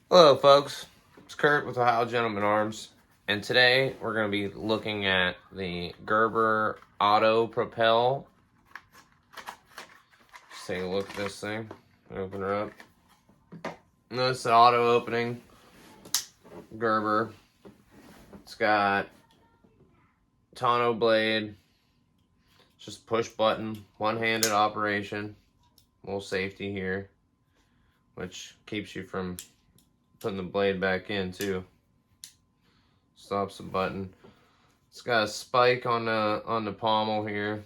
Hello folks, it's Kurt with Ohio Gentleman Arms, and today we're going to be looking at the Gerber Propel. Just take a look at this thing, open her up. Notice the auto opening Gerber. It's got tonneau blade, just push button, one-handed operation, a little safety here, which keeps you from putting the blade back in too. Stops the button. It's got a spike on the pommel here.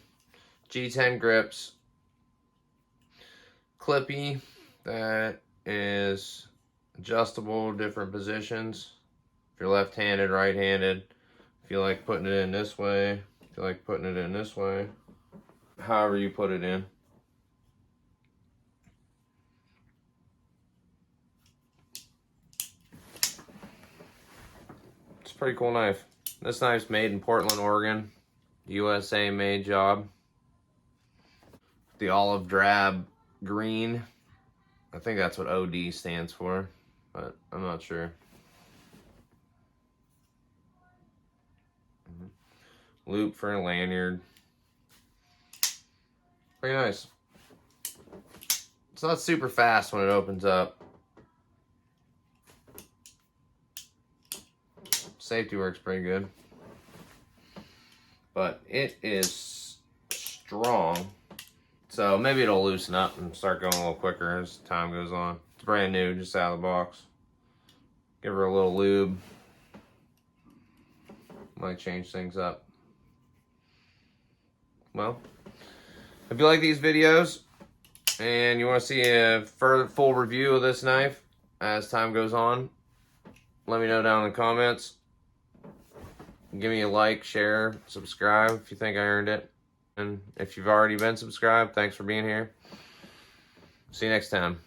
G10 grips. Clippy that is adjustable, different positions. If you're left-handed, right-handed. If you like putting it in this way, if you like putting it in this way, however you put it in. Pretty cool knife. This knife's made in Portland, Oregon. USA made job. The olive drab green. I think that's what OD stands for, but I'm not sure. Loop for a lanyard. Pretty nice. It's not super fast when it opens up. Safety works pretty good, but it is strong, so maybe it'll loosen up and start going a little quicker as time goes on. It's brand new, just out of the box. Give her a little lube, might change things up. Well, if you like these videos and you want to see a full review of this knife as time goes on, let me know down in the comments. Give me a like, share, subscribe if you think I earned it. And if you've already been subscribed, thanks for being here. See you next time.